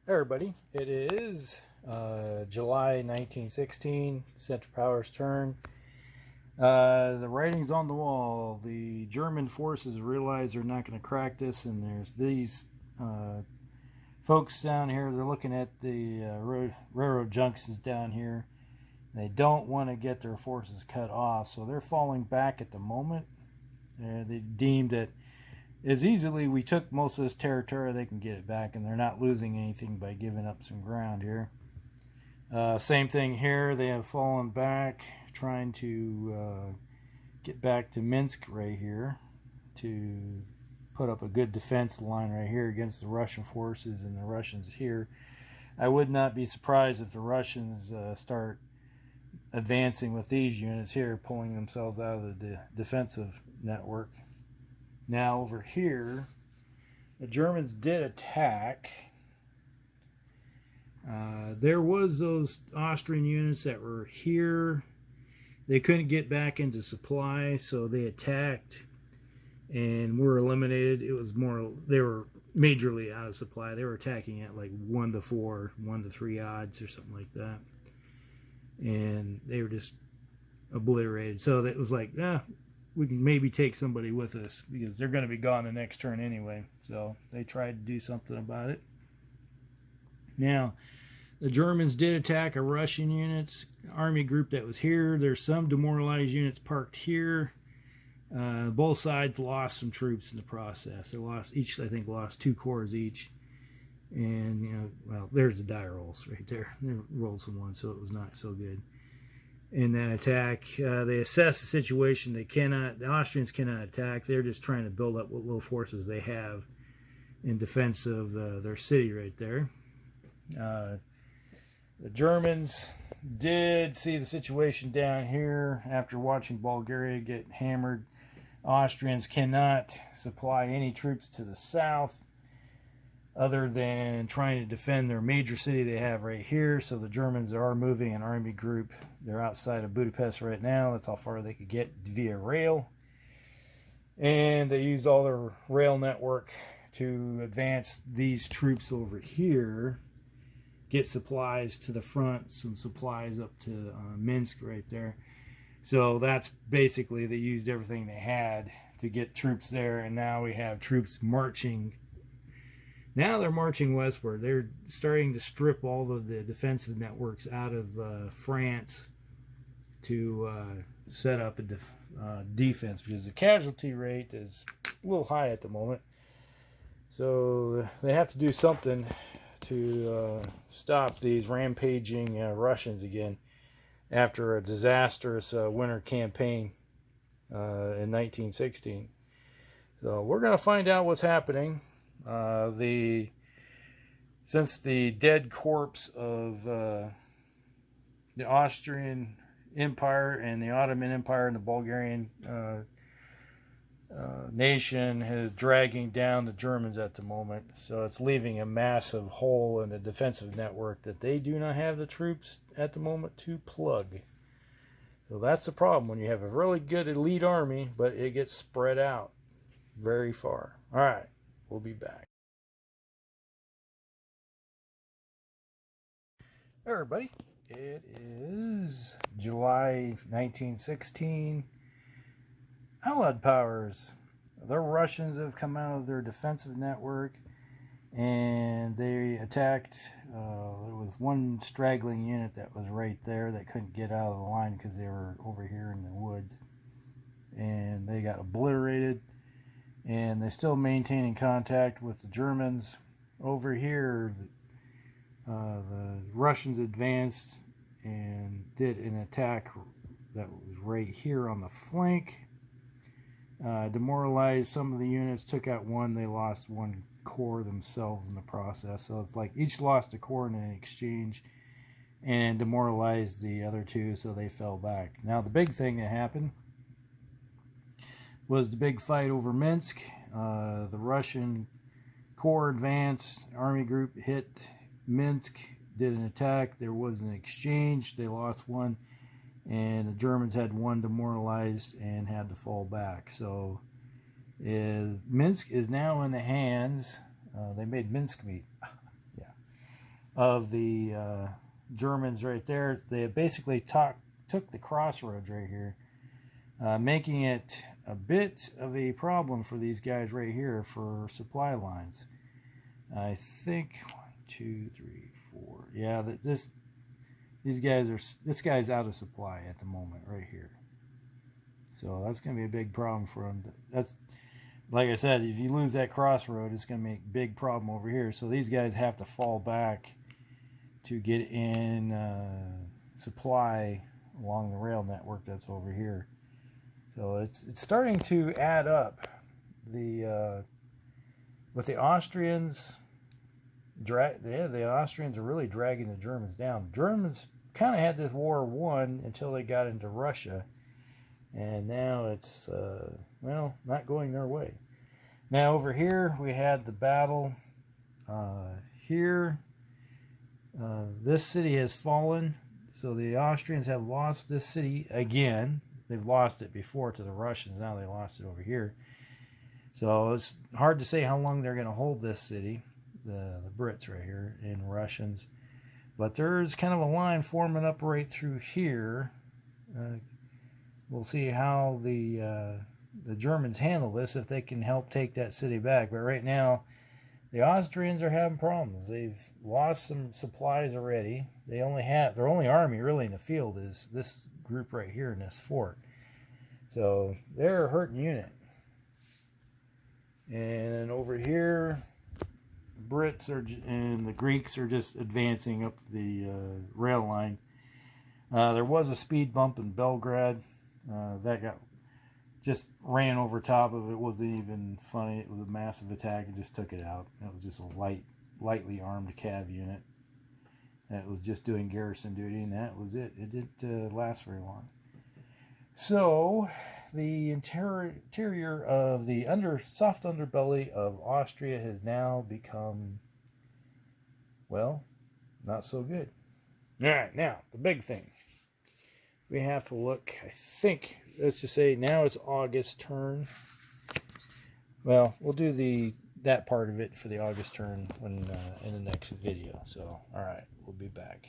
Hey everybody, it is July 1916, Central Powers' turn. The writing's on the wall. The German forces realize they're not going to crack this, and there's these folks down here. They're looking at the railroad junctions down here. They don't want to get their forces cut off, so they're falling back at the moment. They deemed that as easily we took most of this territory, they can get it back, and they're not losing anything by giving up some ground here. Same thing here. They have fallen back, trying to get back to Minsk right here to put up a good defense line right here against the Russian forces and the Russians here. I would not be surprised if the Russians start advancing with these units here, pulling themselves out of the defensive network. Now over here, the Germans did attack. There was those Austrian units that were here. They couldn't get back into supply, so they attacked and were eliminated. It was more, they were majorly out of supply. They were attacking at like 1 to 4, 1 to 3 odds or something like that. And they were just obliterated. So it was like, we can maybe take somebody with us because they're going to be gone the next turn anyway. So they tried to do something about it. Now, the Germans did attack a Russian army group that was here. There's some demoralized units parked here. Both sides lost some troops in the process. They lost each, I think, lost 2 corps each. And, well, there's the die rolls right there. They rolled some ones, so it was not so good. In that attack, they assess the situation. The Austrians cannot attack. They're just trying to build up what little forces they have in defense of their city right there. The Germans did see the situation down here after watching Bulgaria get hammered. Austrians cannot supply any troops to the south other than trying to defend their major city they have right here. So the Germans are moving an army group. They're outside of Budapest right now. That's how far they could get via rail. And they used all their rail network to advance these troops over here, get supplies to the front, some supplies up to Minsk right there. So that's basically, they used everything they had to get troops there, and now we have troops marching. Now they're marching westward. They're starting to strip all of the defensive networks out of France to set up a defense, because the casualty rate is a little high at the moment. So they have to do something to stop these rampaging Russians again after a disastrous winter campaign in 1916. So we're going to find out what's happening. Since the dead corpse of the Austrian Empire and the Ottoman Empire and the Bulgarian nation is dragging down the Germans at the moment, so it's leaving a massive hole in the defensive network that they do not have the troops at the moment to plug. So that's the problem when you have a really good elite army, but it gets spread out very far. All right. We'll be back. Hey everybody, it is July 1916. Allied powers. The Russians have come out of their defensive network and they attacked. There was one straggling unit that was right there that couldn't get out of the line because they were over here in the woods. And they got obliterated. And they're still maintaining contact with the Germans. Over here, the Russians advanced and did an attack that was right here on the flank. Demoralized some of the units, took out one. They lost 1 corps themselves in the process. So it's like each lost a corps in an exchange and demoralized the other 2, so they fell back. Now the big thing that happened was the big fight over Minsk. The Russian corps advanced, army group hit Minsk, did an attack. There was an exchange. They lost 1, and the Germans had 1 demoralized and had to fall back. So Minsk is now in the hands. They made Minsk meat. Yeah. of the Germans right there. They basically took the crossroads right here, making it a bit of a problem for these guys right here for supply lines. I think 1, 2, 3, 4. Yeah, this guy's out of supply at the moment right here. So that's going to be a big problem for them. That's, like I said, if you lose that crossroad, it's going to make a big problem over here. So these guys have to fall back to get in supply along the rail network that's over here. So it's starting to add up. With the Austrians, the Austrians are really dragging the Germans down. Germans kind of had this war won until they got into Russia, and now it's well, not going their way. Now over here we had the battle here. This city has fallen, so the Austrians have lost this city again. They've lost it before to the Russians. Now they lost it over here. So it's hard to say how long they're going to hold this city, the Brits right here, and Russians. But there's kind of a line forming up right through here. We'll see how the Germans handle this, if they can help take that city back. But right now, the Austrians are having problems. They've lost some supplies already. Their only army really in the field is this group right here in this fort. So they're a hurting unit. And over here, the Brits and the Greeks are just advancing up the rail line. There was a speed bump in Belgrade. That just ran over top of it. It wasn't even funny. It was a massive attack and just took it out. It was just a lightly armed cav unit that was just doing garrison duty, and that was it. It didn't last very long. So the interior of the soft underbelly of Austria has now become, well, not so good. All right, now the big thing. We have to look, I think, let's just say now it's August turn. Well, we'll do that part of it for the August turn when in the next video. So, all right, we'll be back.